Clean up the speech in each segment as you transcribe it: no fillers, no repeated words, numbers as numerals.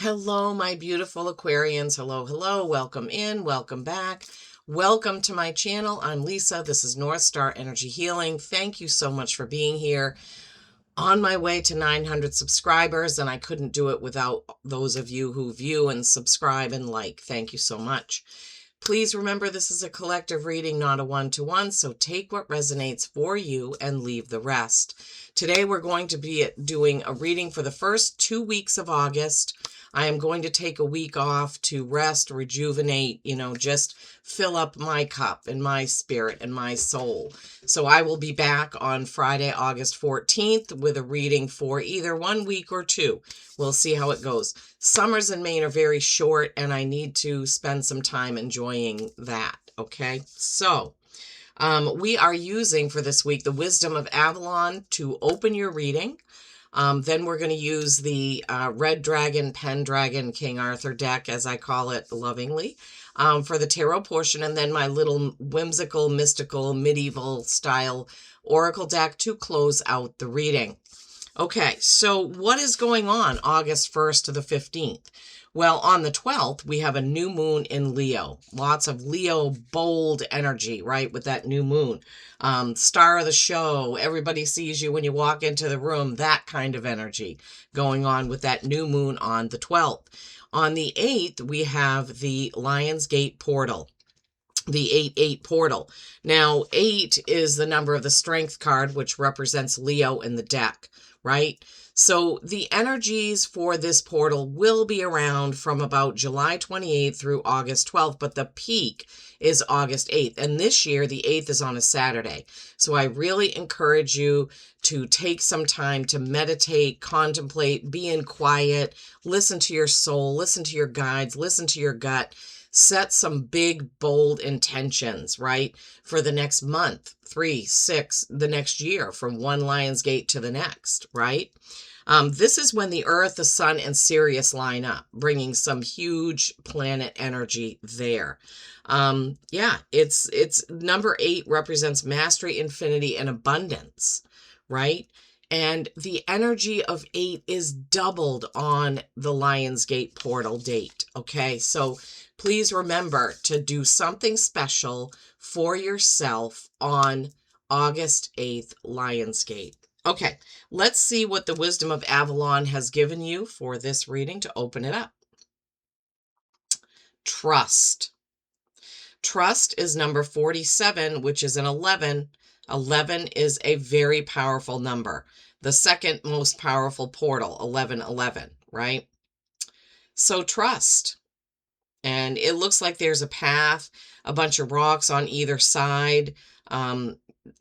Hello, my beautiful Aquarians. Hello, hello. Welcome in. Welcome back. Welcome to my channel. I'm Lisa. This is North Star Energy Healing. Thank you so much for being here. On my way to 900 subscribers, and I couldn't do it without those of you who view and subscribe and like. Thank you so much. Please remember this is a collective reading, not a one-to-one, so take what resonates for you and leave the rest. Today we're going to be doing a reading for the first 2 weeks of August. I am going to take a week off to rest, rejuvenate, just fill up my cup and my spirit and my soul. So I will be back on Friday, August 14th with a reading for either 1 week or 2. We'll see how it goes. Summers in Maine are very short, and I need to spend some time enjoying that, okay? So we are using for this week the Wisdom of Avalon to open your reading. Then we're going to use the Red Dragon, Pendragon, King Arthur deck, as I call it lovingly, for the tarot portion, and then my little whimsical, mystical, medieval style oracle deck to close out the reading. Okay, so what is going on August 1st to the 15th? Well, on the 12th, we have a new moon in Leo. Lots of Leo bold energy, right, with that new moon. Star of the show, everybody sees you when you walk into the room, that kind of energy going on with that new moon on the 12th. On the 8th, we have the Lionsgate portal. The 8-8 portal. Now, 8 is the number of the strength card, which represents Leo in the deck, right? So the energies for this portal will be around from about July 28th through August 12th, but the peak is August 8th. And this year, the 8th is on a Saturday. So I really encourage you to take some time to meditate, contemplate, be in quiet, listen to your soul, listen to your guides, listen to your gut. Set some big, bold intentions, right? For the next month, 3, 6, the next year, from one Lionsgate to the next, right? This is when the Earth, the Sun, and Sirius line up, bringing some huge planet energy there. It's number 8 represents mastery, infinity, and abundance, right? And the energy of 8 is doubled on the Lionsgate portal date, okay? So please remember to do something special for yourself on August 8th, Lionsgate. Okay, let's see what the Wisdom of Avalon has given you for this reading to open it up. Trust. Trust is number 47, which is an 11. 11 is a very powerful number. The second most powerful portal, 1111, right? So trust. And it looks like there's a path, a bunch of rocks on either side.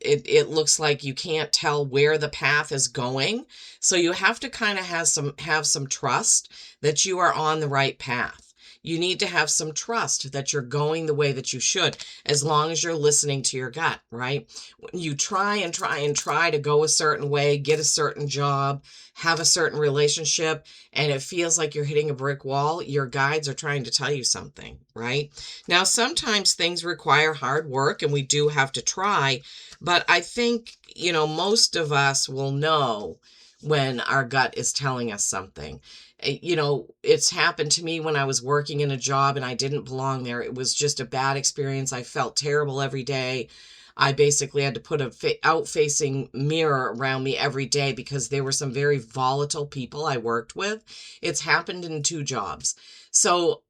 It looks like you can't tell where the path is going. So you have to kind of have some trust that you are on the right path. You need to have some trust that you're going the way that you should, as long as you're listening to your gut, right? When you try and try to go a certain way, get a certain job, have a certain relationship, and it feels like you're hitting a brick wall, your guides are trying to tell you something, right? Now, sometimes things require hard work and we do have to try, but I think, most of us will know when our gut is telling us something. It's happened to me when I was working in a job and I didn't belong there. It was just a bad experience. I felt terrible every day. I basically had to put a out-facing mirror around me every day because there were some very volatile people I worked with. It's happened in 2 jobs. So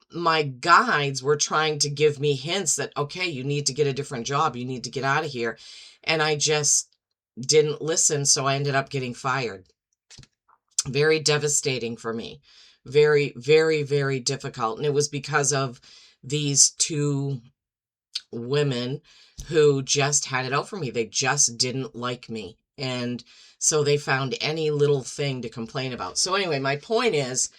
my guides were trying to give me hints that, okay, you need to get a different job. You need to get out of here. And I just didn't listen. So I ended up getting fired. Very devastating for me. Very, very, very difficult. And it was because of these 2 women who just had it out for me. They just didn't like me. And so they found any little thing to complain about. So anyway, my point is,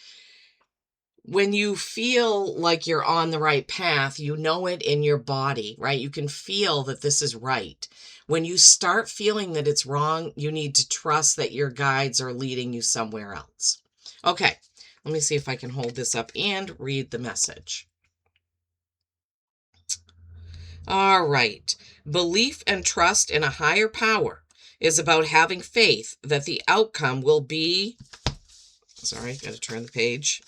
when you feel like you're on the right path, you know it in your body, right? You can feel that this is right. When you start feeling that it's wrong, you need to trust that your guides are leading you somewhere else. Okay, let me see if I can hold this up and read the message. All right. Belief and trust in a higher power is about having faith that the outcome will be Sorry, got to turn the page.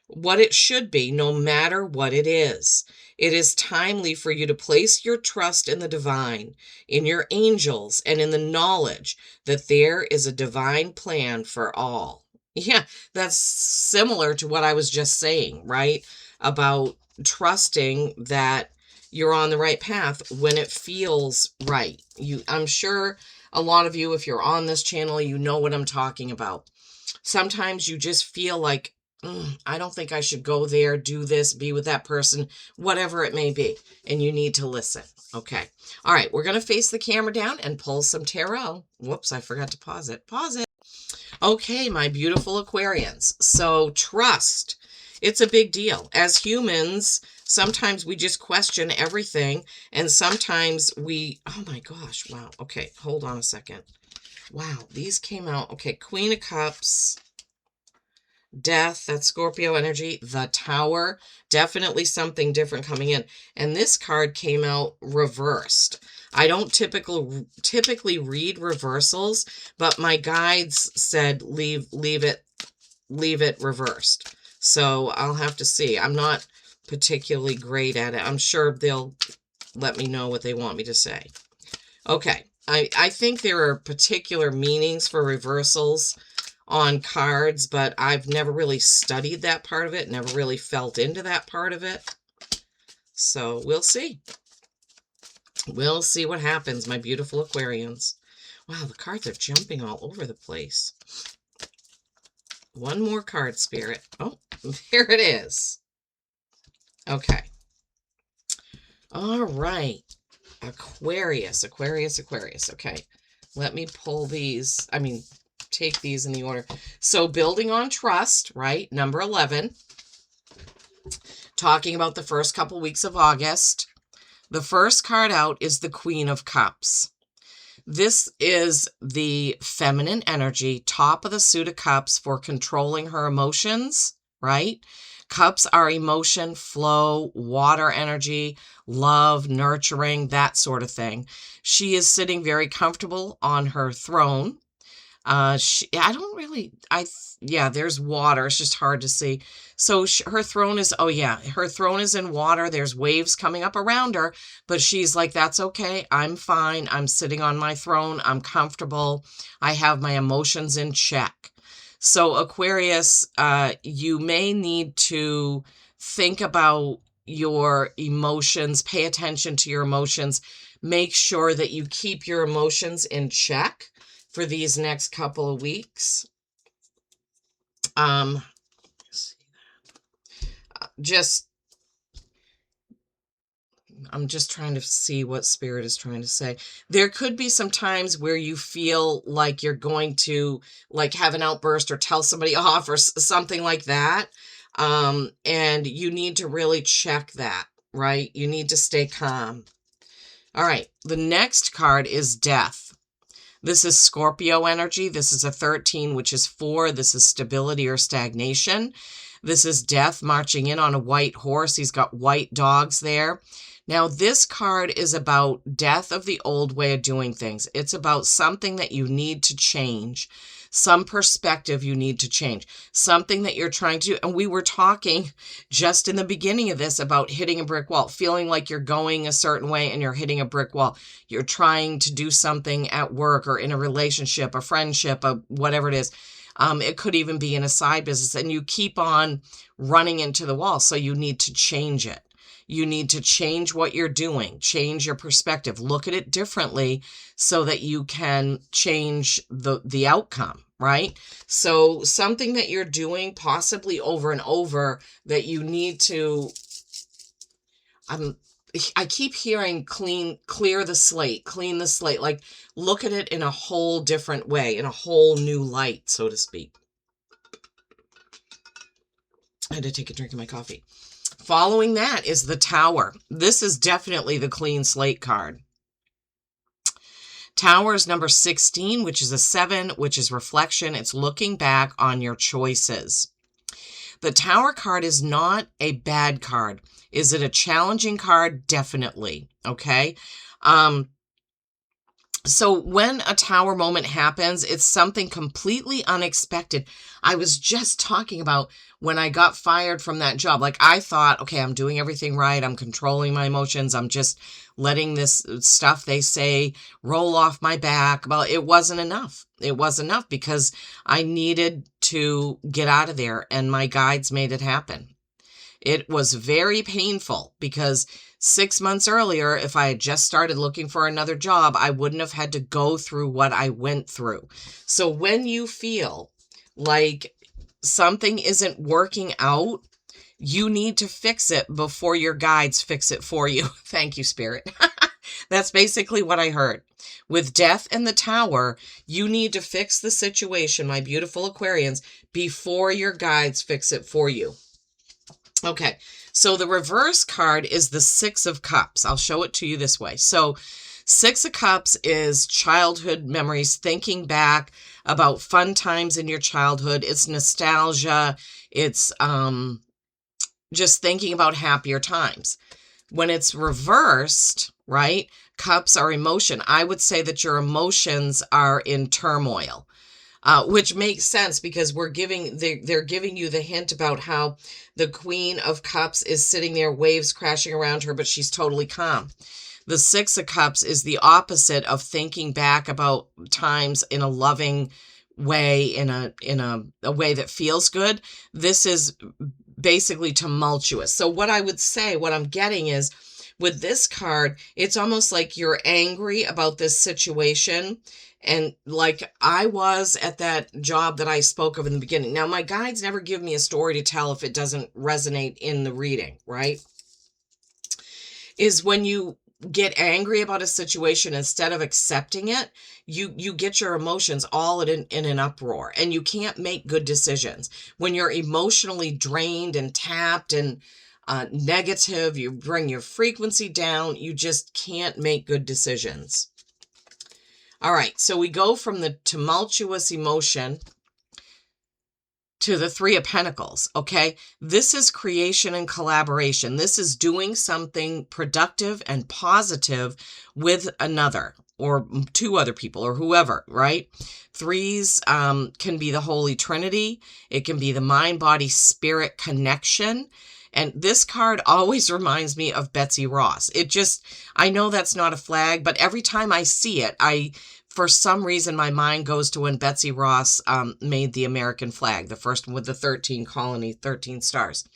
What it should be, no matter what it is. It is timely for you to place your trust in the divine, in your angels, and in the knowledge that there is a divine plan for all. Yeah, that's similar to what I was just saying, right? About trusting that you're on the right path when it feels right. I'm sure a lot of you, if you're on this channel, you know what I'm talking about. Sometimes you just feel like, I don't think I should go there, do this, be with that person, whatever it may be. And you need to listen. Okay. All right. We're going to face the camera down and pull some tarot. Whoops, I forgot to pause it. Pause it. Okay, my beautiful Aquarians. So trust. It's a big deal. As humans, sometimes we just question everything. And sometimes oh my gosh, wow. Okay, hold on a second. Wow, these came out. Okay, Queen of Cups. Death, that's Scorpio energy. The Tower, definitely something different coming in. And this card came out reversed. I don't typically read reversals, but my guides said leave it reversed. So I'll have to see. I'm not particularly great at it. I'm sure they'll let me know what they want me to say. Okay, I think there are particular meanings for reversals on cards, but I've never really studied that part of it, never really felt into that part of it. So we'll see. We'll see what happens, my beautiful Aquarians. Wow, the cards are jumping all over the place. One more card, Spirit. Oh, there it is. Okay. All right. Aquarius. Okay. Let me pull these. Take these in the order. So building on trust, right? Number 11. Talking about the first couple weeks of August. The first card out is the Queen of Cups. This is the feminine energy, top of the suit of cups for controlling her emotions, right? Cups are emotion, flow, water energy, love, nurturing, that sort of thing. She is sitting very comfortable on her throne. Yeah, there's water. It's just hard to see. So her throne is, her throne is in water. There's waves coming up around her, but she's like, that's okay. I'm fine. I'm sitting on my throne. I'm comfortable. I have my emotions in check. So Aquarius, you may need to think about your emotions, pay attention to your emotions, make sure that you keep your emotions in check for these next couple of weeks. I'm just trying to see what Spirit is trying to say. There could be some times where you feel like you're going to have an outburst or tell somebody off or something like that. And you need to really check that, right? You need to stay calm. All right. The next card is Death. This is Scorpio energy. This is a 13, which is 4. This is stability or stagnation. This is Death marching in on a white horse. He's got white dogs there. Now, this card is about death of the old way of doing things. It's about something that you need to change, some perspective you need to change, something that you're trying to do. And we were talking just in the beginning of this about hitting a brick wall, feeling like you're going a certain way and you're hitting a brick wall. You're trying to do something at work or in a relationship, a friendship, whatever it is. It could even be in a side business, and you keep on running into the wall. So you need to change it. You need to change what you're doing, change your perspective, look at it differently so that you can change the outcome, right? So something that you're doing possibly over and over that you need to, I keep hearing clear the slate, clean the slate, like look at it in a whole different way, in a whole new light, so to speak. I had to take a drink of my coffee. Following that is the Tower. This is definitely the clean slate card. Tower is number 16, which is a 7, which is reflection. It's looking back on your choices. The Tower card is not a bad card. Is it a challenging card? Definitely. Okay. So when a tower moment happens, it's something completely unexpected. I was just talking about when I got fired from that job. Like I thought, okay, I'm doing everything right. I'm controlling my emotions. I'm just letting this stuff they say roll off my back. Well, it wasn't enough. It wasn't enough because I needed to get out of there, and my guides made it happen. It was very painful because 6 months earlier, if I had just started looking for another job, I wouldn't have had to go through what I went through. So when you feel like something isn't working out, you need to fix it before your guides fix it for you. Thank you, Spirit. That's basically what I heard. With death in the tower, you need to fix the situation, my beautiful Aquarians, before your guides fix it for you. Okay, so the reverse card is the Six of Cups. I'll show it to you this way. So Six of Cups is childhood memories, thinking back about fun times in your childhood. It's nostalgia. It's just thinking about happier times. When it's reversed, right, cups are emotion. I would say that your emotions are in turmoil. Which makes sense because they're giving you the hint about how the Queen of Cups is sitting there, waves crashing around her, but she's totally calm. The Six of Cups is the opposite of thinking back about times in a loving way, in a way that feels good. This is basically tumultuous. So what I would say, what I'm getting is, with this card, it's almost like you're angry about this situation. And like I was at that job that I spoke of in the beginning. Now, my guides never give me a story to tell if it doesn't resonate in the reading, right? Is when you get angry about a situation, instead of accepting it, you get your emotions all in an uproar, and you can't make good decisions. When you're emotionally drained and tapped and negative, you bring your frequency down, you just can't make good decisions. All right, so we go from the tumultuous emotion to the Three of Pentacles, okay? This is creation and collaboration. This is doing something productive and positive with another or two other people or whoever, right? Threes can be the Holy Trinity. It can be the mind, body, spirit connection. And this card always reminds me of Betsy Ross. I know that's not a flag, but every time I see it, for some reason, my mind goes to when Betsy Ross made the American flag, the first one with the 13 stars.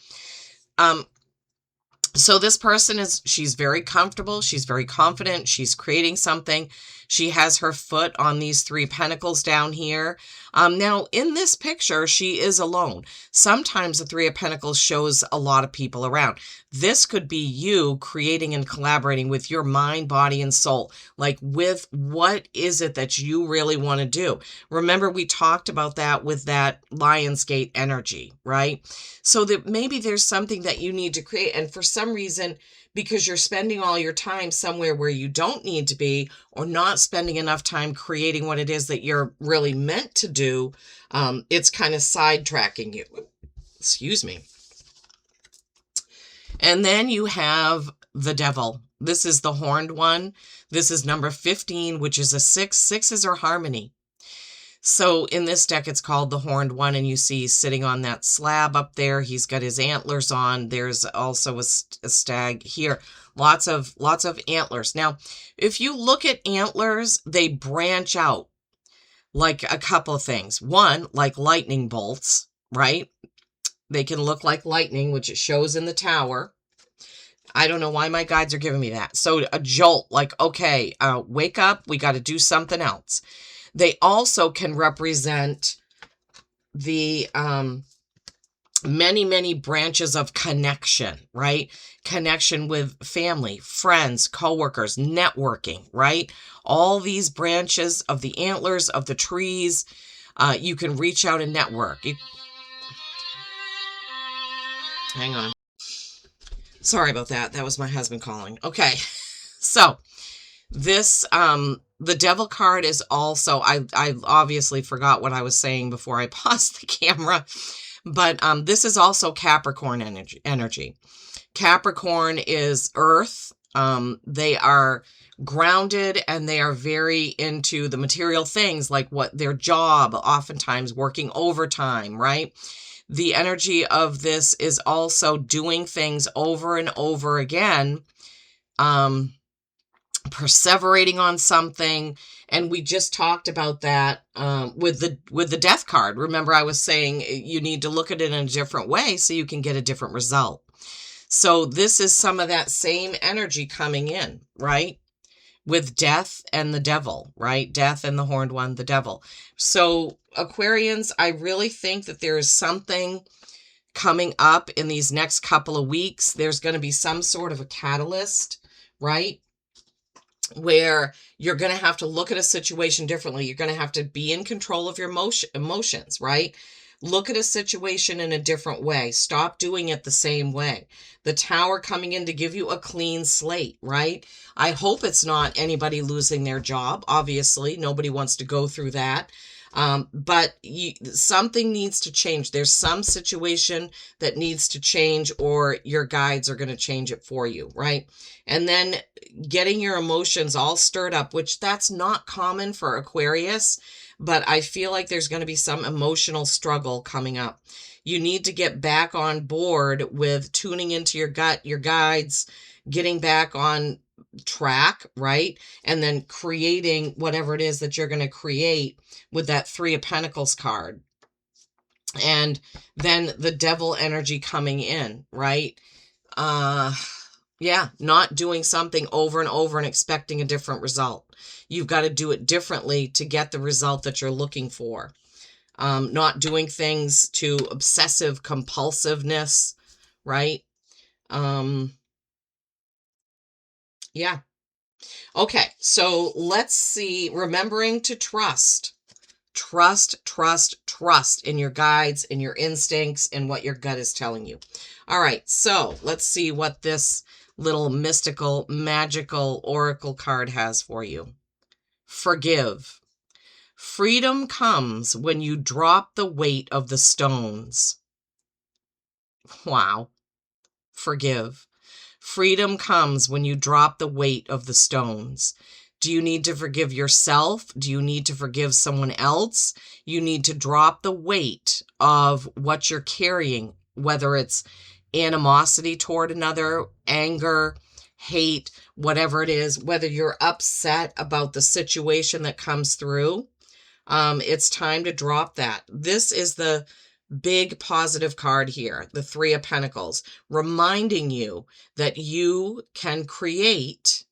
So this person she's very comfortable. She's very confident. She's creating something. She has her foot on these Three Pentacles down here. Now, in this picture, she is alone. Sometimes the Three of Pentacles shows a lot of people around. This could be you creating and collaborating with your mind, body, and soul. Like, with what is it that you really want to do? Remember, we talked about that with that Lionsgate energy, right? So that maybe there's something that you need to create. And for some reason, because you're spending all your time somewhere where you don't need to be, or not spending enough time creating what it is that you're really meant to do, it's kind of sidetracking you. Excuse me. And then you have the Devil. This is the horned one. This is number 15, which is a 6. Sixes are harmony. So in this deck, it's called the Horned One, and you see he's sitting on that slab up there. He's got his antlers on. There's also a stag here. Lots of antlers. Now, if you look at antlers, they branch out like a couple of things. One, like lightning bolts, right? They can look like lightning, which it shows in the tower. I don't know why my guides are giving me that. So a jolt, like, okay, wake up. We got to do something else. They also can represent the many, many branches of connection, right? Connection with family, friends, coworkers, networking, right? All these branches of the antlers, of the trees, you can reach out and network. Hang on. Sorry about that. That was my husband calling. Okay. So this, the Devil card is also, I obviously forgot what I was saying before I paused the camera, but this is also Capricorn energy. Capricorn is earth, They are grounded and they are very into the material things, like what their job, oftentimes working overtime, right? The energy of this is also doing things over and over again, perseverating on something. And we just talked about that with the death card. Remember, I was saying you need to look at it in a different way so you can get a different result. So this is some of that same energy coming in, right? With death and the devil, right? Death and the horned one, the devil. So Aquarians, I really think that there is something coming up in these next couple of weeks. There's going to be some sort of a catalyst, right? Where you're going to have to look at a situation differently. You're going to have to be in control of your emotions, right? Look at a situation in a different way. Stop doing it the same way. The Tower coming in to give you a clean slate, right? I hope it's not anybody losing their job. Obviously, nobody wants to go through that. But something needs to change. There's some situation that needs to change, or your guides are going to change it for you, right? And then getting your emotions all stirred up, which that's not common for Aquarius, but I feel like there's going to be some emotional struggle coming up. You need to get back on board with tuning into your gut, your guides, getting back on track, right? And then creating whatever it is that you're going to create with that Three of Pentacles card. And then the devil energy coming in, right? Yeah, not doing something over and over and expecting a different result. You've got to do it differently to get the result that you're looking for. Not doing things to obsessive compulsiveness, right? Yeah. Okay, so let's see. Remembering to trust. Trust, trust, trust in your guides, in your instincts, and what your gut is telling you. All right, so let's see what this little mystical, magical oracle card has for you. Forgive. Freedom comes when you drop the weight of the stones. Wow. Forgive. Freedom comes when you drop the weight of the stones. Do you need to forgive yourself? Do you need to forgive someone else? You need to drop the weight of what you're carrying, whether it's animosity toward another, anger, hate, whatever it is, whether you're upset about the situation that comes through. It's time to drop that. This is the big positive card here, the Three of Pentacles, reminding you that you can create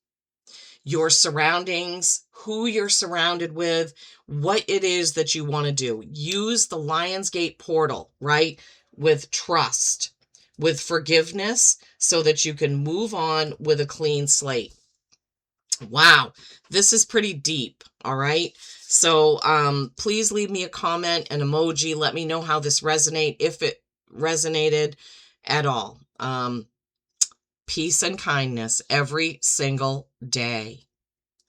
your surroundings, who you're surrounded with, what it is that you want to do. Use the Lionsgate portal, right? With trust, with forgiveness, so that you can move on with a clean slate. Wow, this is pretty deep, all right? So please leave me a comment, an emoji. Let me know how this resonates, if it resonated at all. Peace and kindness every single day.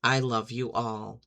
I love you all.